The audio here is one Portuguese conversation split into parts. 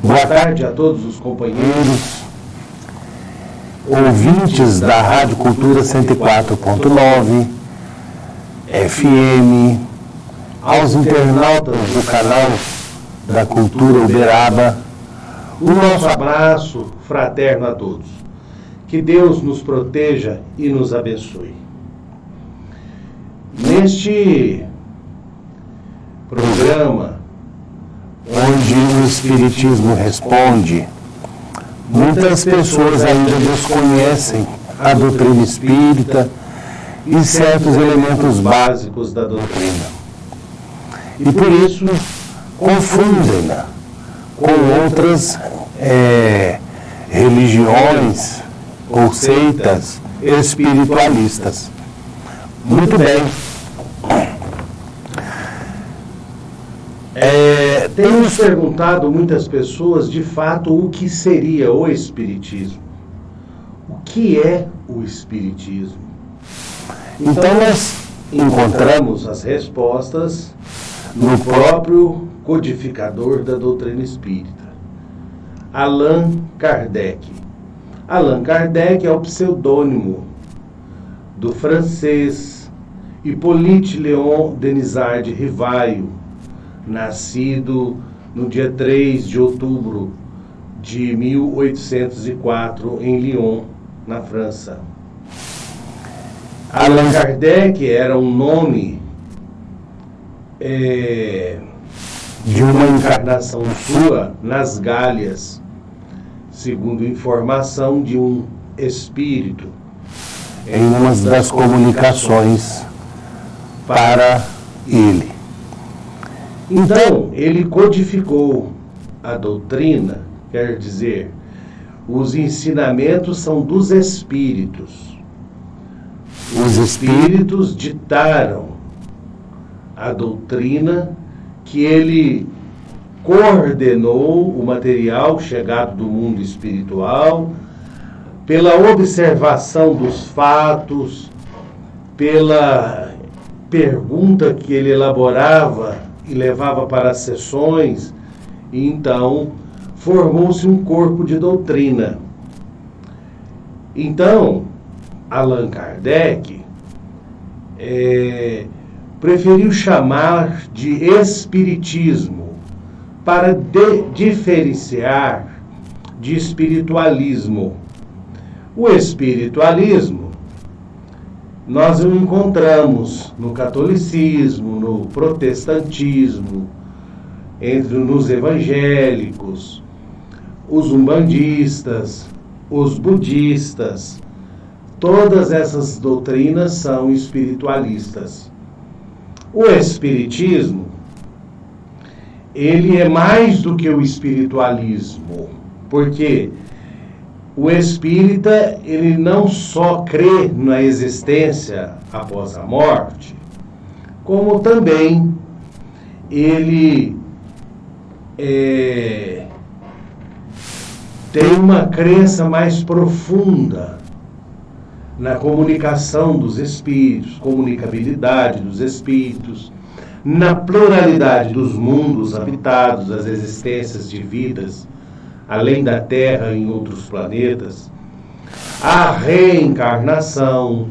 Boa tarde a todos os companheiros, ouvintes da Rádio Cultura 104.9 FM, aos internautas do canal da Cultura Uberaba, o nosso abraço fraterno a todos. Que Deus nos proteja e nos abençoe. Neste programa, onde o Espiritismo responde, muitas pessoas ainda desconhecem a doutrina espírita e certos elementos básicos da doutrina. E por isso confundem-na com outras religiões ou seitas espiritualistas. Muito bem. Temos perguntado muitas pessoas, de fato, o que seria o Espiritismo. O que é o Espiritismo? Então, nós encontramos as respostas no próprio codificador da doutrina espírita, Allan Kardec. Allan Kardec é o pseudônimo do francês Hippolyte Léon Denisard Rivaio, nascido no dia 3 de outubro de 1804 em Lyon, na França. Allan Kardec era um nome de uma encarnação sua nas Gálias, segundo informação de um espírito em uma das comunicações para ele. Então, ele codificou a doutrina, quer dizer, os ensinamentos são dos espíritos. Os espíritos ditaram a doutrina que ele coordenou o material chegado do mundo espiritual, pela observação dos fatos, pela pergunta que ele elaborava e levava para as sessões, e então formou-se um corpo de doutrina. Então, Allan Kardec preferiu chamar de espiritismo para diferenciar de espiritualismo. O espiritualismo nós o encontramos no catolicismo, no protestantismo, nos evangélicos, os umbandistas, os budistas. Todas essas doutrinas são espiritualistas. O espiritismo, ele é mais do que o espiritualismo, porque o espírita, ele não só crê na existência após a morte, como também ele tem uma crença mais profunda na comunicação dos espíritos, comunicabilidade dos espíritos, na pluralidade dos mundos habitados, das existências de vidas, além da Terra em outros planetas, a reencarnação,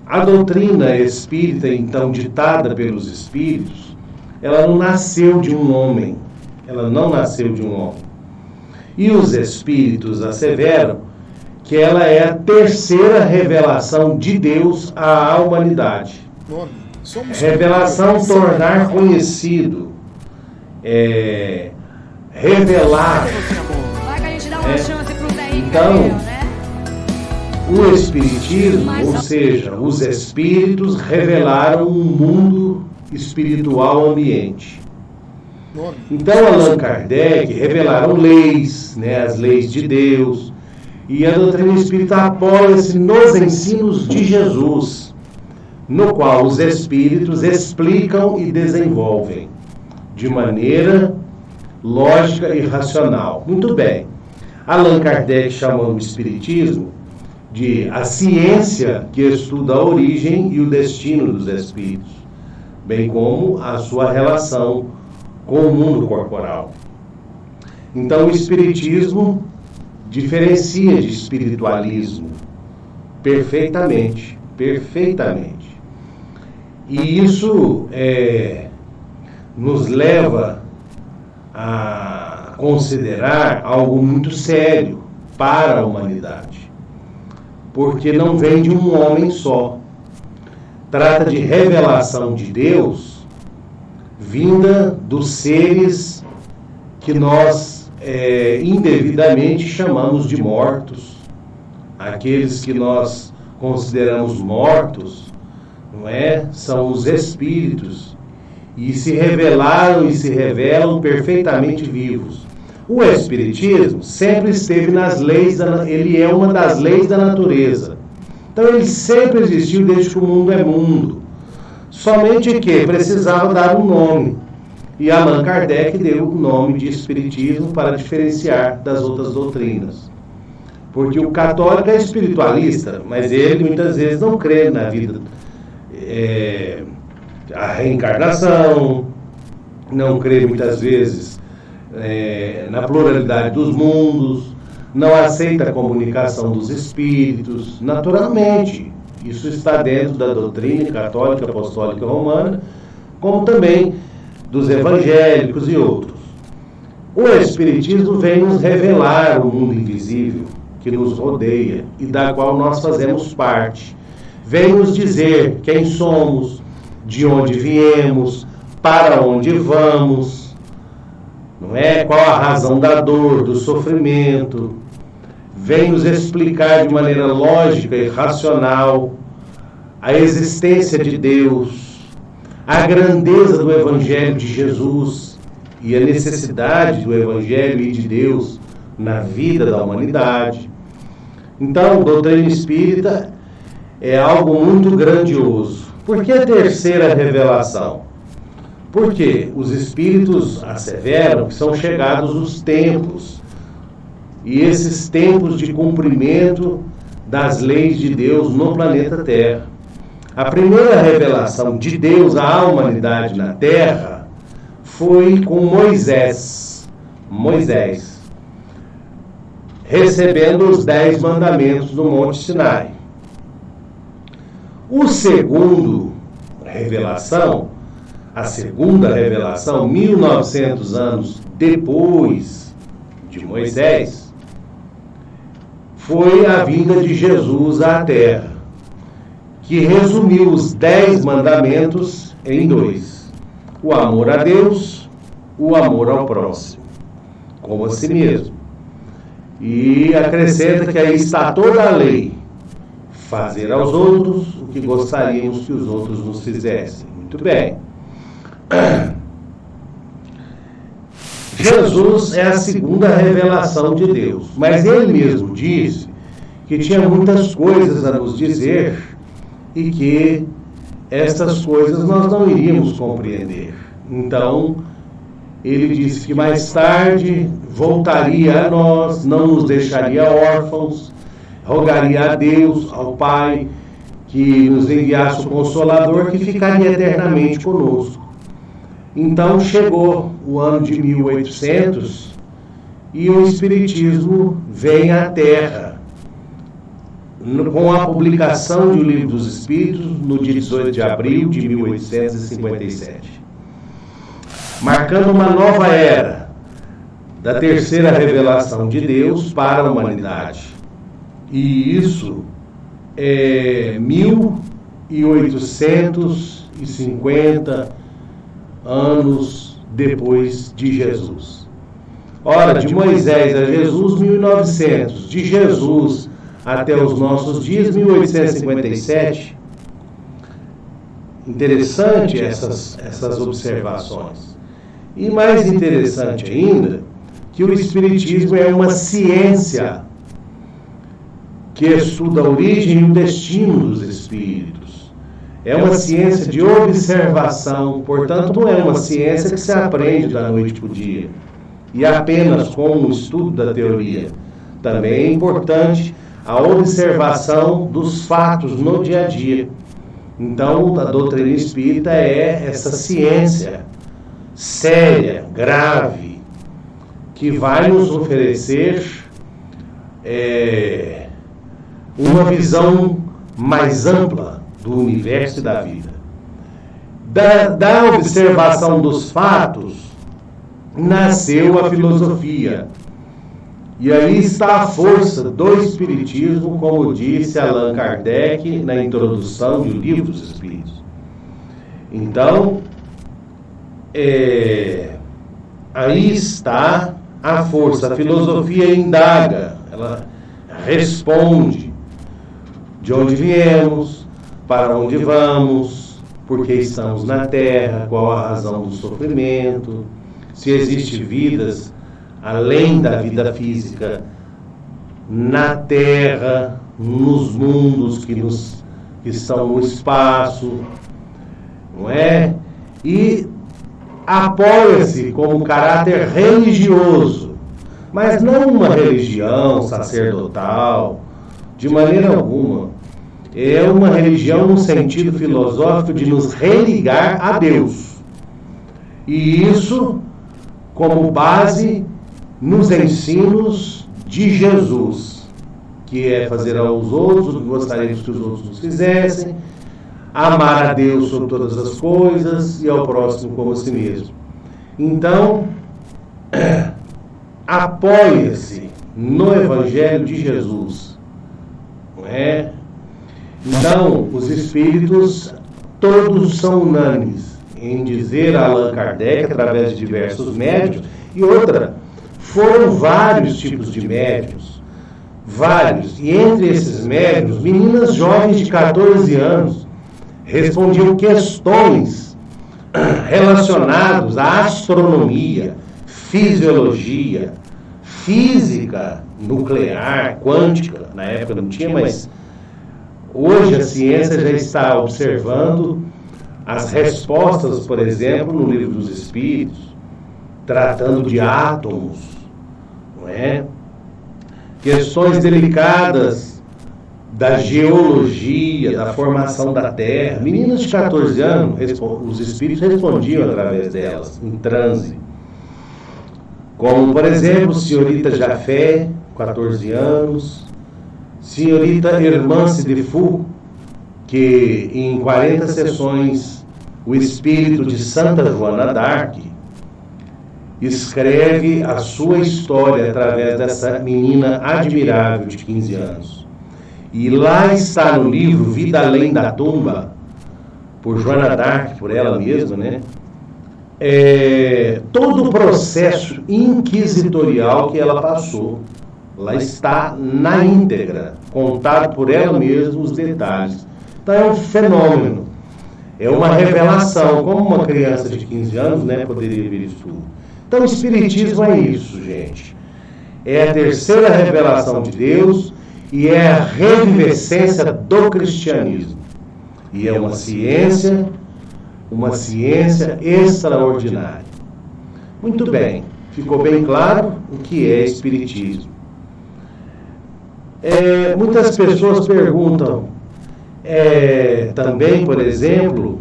a doutrina espírita, então, ditada pelos espíritos, ela não nasceu de um homem, E os espíritos asseveram que ela é a terceira revelação de Deus à humanidade. Revelação, tornar conhecido, revelar. Então, o Espiritismo, ou seja, os espíritos revelaram um mundo espiritual ambiente. Então, Allan Kardec revelaram leis, as leis de Deus, e a doutrina espírita apoia-se nos ensinos de Jesus, no qual os espíritos explicam e desenvolvem de maneira lógica e racional. Muito bem. Allan Kardec chamou o espiritismo de a ciência que estuda a origem e o destino dos espíritos, bem como a sua relação com o mundo corporal. Então o Espiritismo diferencia de espiritualismo perfeitamente. E isso nos leva a considerar algo muito sério para a humanidade, porque não vem de um homem só. Trata de revelação de Deus vinda dos seres que nós indevidamente chamamos de mortos, aqueles que nós consideramos mortos, não é? São os espíritos, e se revelaram e se revelam perfeitamente vivos. O Espiritismo sempre esteve nas leis, ele é uma das leis da natureza. Então ele sempre existiu desde que o mundo é mundo. Somente que precisava dar um nome. E Allan Kardec deu o nome de Espiritismo para diferenciar das outras doutrinas. Porque o católico é espiritualista, mas ele muitas vezes não crê na vida, a reencarnação, não crê muitas vezes na pluralidade dos mundos, não aceita a comunicação dos espíritos. Naturalmente, isso está dentro da doutrina católica apostólica romana, como também dos evangélicos e outros. O Espiritismo vem nos revelar o mundo invisível que nos rodeia e da qual nós fazemos parte. Vem nos dizer quem somos, de onde viemos, para onde vamos, não é? Qual a razão da dor, do sofrimento. Vem nos explicar de maneira lógica e racional a existência de Deus, a grandeza do Evangelho de Jesus e a necessidade do Evangelho e de Deus na vida da humanidade. Então, a doutrina espírita é algo muito grandioso. Por que a terceira revelação? Porque os espíritos asseveram que são chegados os tempos, e esses tempos de cumprimento das leis de Deus no planeta Terra. A primeira revelação de Deus à humanidade na Terra foi com Moisés, recebendo os 10 mandamentos do Monte Sinai. A segunda revelação, 1900 anos depois de Moisés, foi a vinda de Jesus à Terra, que resumiu os 10 mandamentos em 2: o amor a Deus, o amor ao próximo, como a si mesmo. E acrescenta que aí está toda a lei: fazer aos outros o que gostaríamos que os outros nos fizessem. Muito bem. Jesus é a segunda revelação de Deus, mas ele mesmo disse que tinha muitas coisas a nos dizer e que essas coisas nós não iríamos compreender. Então, ele disse que mais tarde voltaria a nós, não nos deixaria órfãos, rogaria a Deus, ao Pai, que nos enviasse o Consolador, que ficaria eternamente conosco. Então chegou o ano de 1800 e o Espiritismo vem à Terra, com a publicação de O Livro dos Espíritos, no dia 18 de abril de 1857. Marcando uma nova era da terceira revelação de Deus para a humanidade. E isso é 1850 anos depois de Jesus. Ora, de Moisés a Jesus, 1900. De Jesus até os nossos dias, 1857. Interessante essas observações. E mais interessante ainda, que o Espiritismo é uma ciência que estuda a origem e o destino dos espíritos. É uma ciência de observação, portanto, não é uma ciência que se aprende da noite para o dia, e apenas com o estudo da teoria. Também é importante a observação dos fatos no dia a dia. Então, a doutrina espírita é essa ciência séria, grave, que vai nos oferecer uma visão mais ampla do universo e da vida. Da observação dos fatos, nasceu a filosofia. E aí está a força do Espiritismo, como disse Allan Kardec na introdução do Livro dos Espíritos. Então, aí está a força. A filosofia indaga, ela responde de onde viemos, para onde vamos, por que estamos na Terra, qual a razão do sofrimento, se existe vidas além da vida física na Terra, nos mundos que estão no espaço, não é? E apoia-se como caráter religioso, mas não uma religião sacerdotal, de maneira alguma. É uma religião no sentido filosófico de nos religar a Deus. E isso como base nos ensinos de Jesus, que é fazer aos outros o que gostaríamos que os outros nos fizessem, amar a Deus sobre todas as coisas e ao próximo como a si mesmo. Então, apoia-se no Evangelho de Jesus, não é? Então, os espíritos todos são unânimes em dizer a Allan Kardec, através de diversos médiuns, e outra, foram vários tipos de médiuns, vários, e entre esses médiuns, meninas jovens de 14 anos respondiam questões relacionadas à astronomia, fisiologia, física nuclear, quântica. Na época não tinha, mas hoje a ciência já está observando as respostas, por exemplo, no Livro dos Espíritos, tratando de átomos, não é? Questões delicadas da geologia, da formação da Terra. Meninas de 14 anos, os espíritos respondiam através delas, em transe. Como, por exemplo, senhorita Jafé, 14 anos, senhorita Hermance de Fou, que em 40 sessões o espírito de Santa Joana d'Arc escreve a sua história através dessa menina admirável de 15 anos. E lá está no livro Vida Além da Tumba, por Joana d'Arc, por ela mesma, né? Todo o processo inquisitorial que ela passou. Lá está na íntegra, contado por ela mesma os detalhes. Então é um fenômeno, é uma revelação, como uma criança de 15 anos, né, poderia ver isso tudo. Então o Espiritismo é isso, gente. É a terceira revelação de Deus e é a revivescência do cristianismo. E é uma ciência extraordinária. Muito bem, ficou bem claro o que é Espiritismo. Muitas pessoas perguntam também, por exemplo,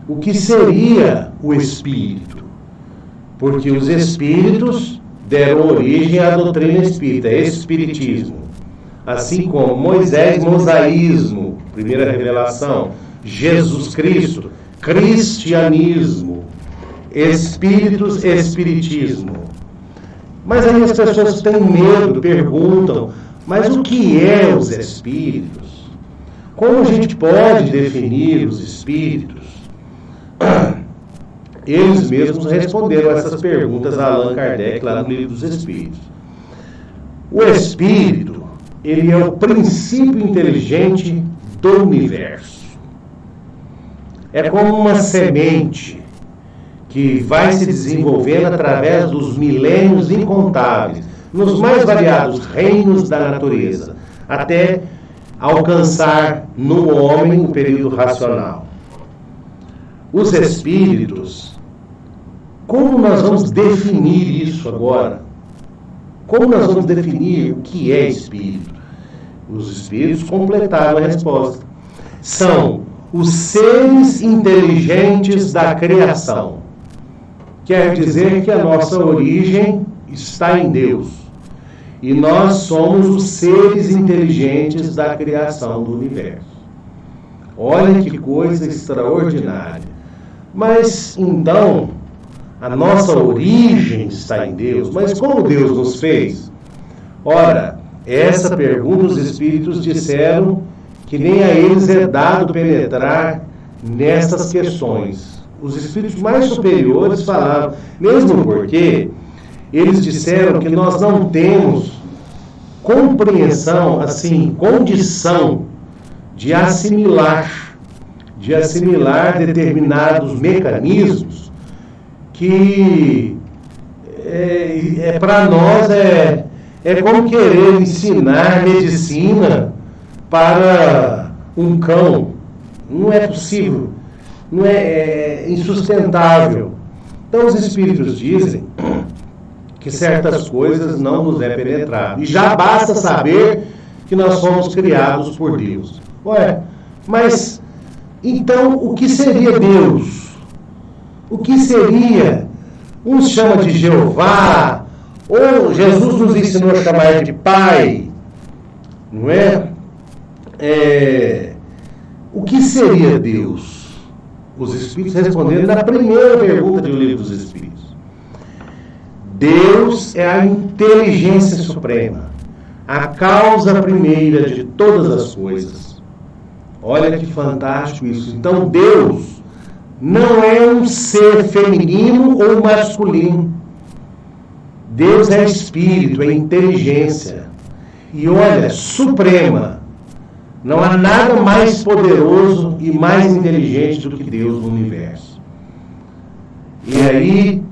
o que seria o Espírito? Porque os Espíritos deram origem à doutrina espírita, Espiritismo. Assim como Moisés, mosaísmo, primeira revelação, Jesus Cristo, cristianismo, Espíritos, espiritismo. Mas aí as pessoas têm medo, perguntam, mas o que é os Espíritos? Como a gente pode definir os Espíritos? Eles mesmos responderam essas perguntas a Allan Kardec lá no Livro dos Espíritos. O Espírito, ele é o princípio inteligente do universo. É como uma semente que vai se desenvolvendo através dos milênios incontáveis, nos mais variados reinos da natureza, até alcançar no homem o período racional. Os Espíritos, como nós vamos definir isso agora? Como nós vamos definir o que é Espírito? Os Espíritos completaram a resposta. São os seres inteligentes da criação, quer dizer que a nossa origem está em Deus. E nós somos os seres inteligentes da criação do universo. Olha que coisa extraordinária. Mas, então, a nossa origem está em Deus. Mas como Deus nos fez? Ora, essa pergunta os Espíritos disseram que nem a eles é dado penetrar nessas questões. Os Espíritos mais superiores falaram, mesmo porque eles disseram que nós não temos compreensão, assim, condição de assimilar determinados mecanismos que para nós é como querer ensinar medicina para um cão. Não é possível, não é insustentável. Então os Espíritos dizem que certas coisas não nos é penetrado. E já basta saber que nós fomos criados por Deus. Ué, mas então o que seria Deus? O que seria? Uns chamam de Jeová, ou Jesus nos ensinou a chamar de Pai, não é? O que seria Deus? Os Espíritos responderam na primeira pergunta do Livro dos Espíritos. Deus é a inteligência suprema, a causa primeira de todas as coisas. Olha que fantástico isso. Então Deus não é um ser feminino ou masculino. Deus é espírito, é inteligência. E olha, suprema. Não há nada mais poderoso e mais inteligente do que Deus no universo. E aí,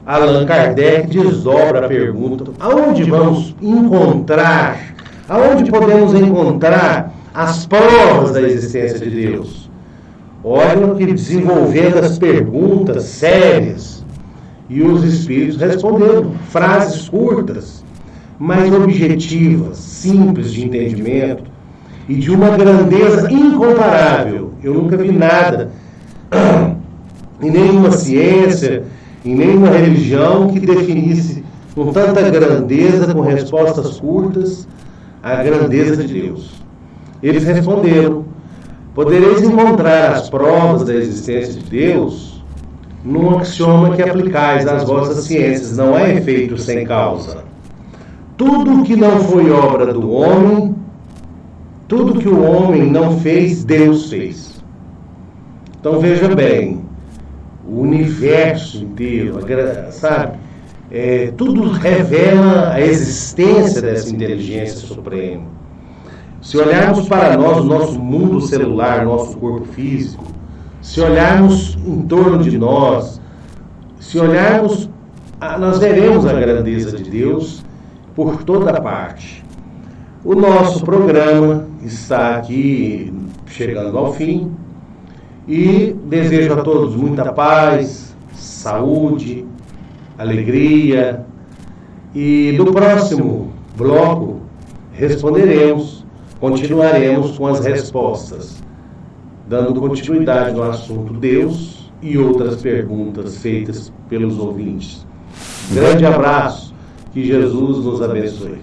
Allan Kardec desdobra a pergunta: aonde vamos encontrar, aonde podemos encontrar as provas da existência de Deus? Olha que desenvolvendo as perguntas sérias, e os Espíritos responderam frases curtas, mas objetivas, simples de entendimento e de uma grandeza incomparável. Eu nunca vi nada em nenhuma ciência, em nenhuma religião que definisse com tanta grandeza, com respostas curtas, a grandeza de Deus. Eles responderam: podereis encontrar as provas da existência de Deus num axioma que aplicais às vossas ciências: não há efeito sem causa. Tudo que não foi obra do homem, tudo que o homem não fez, Deus fez. Então veja bem, o universo inteiro, sabe? Tudo revela a existência dessa inteligência suprema. Se olharmos para nós, o nosso mundo celular, nosso corpo físico, se olharmos em torno de nós, se olharmos, nós veremos a grandeza de Deus por toda parte. O nosso programa está aqui chegando ao fim e desejo a todos muita paz, saúde, alegria, e no próximo bloco continuaremos com as respostas, dando continuidade no assunto Deus e outras perguntas feitas pelos ouvintes. Grande abraço, que Jesus nos abençoe.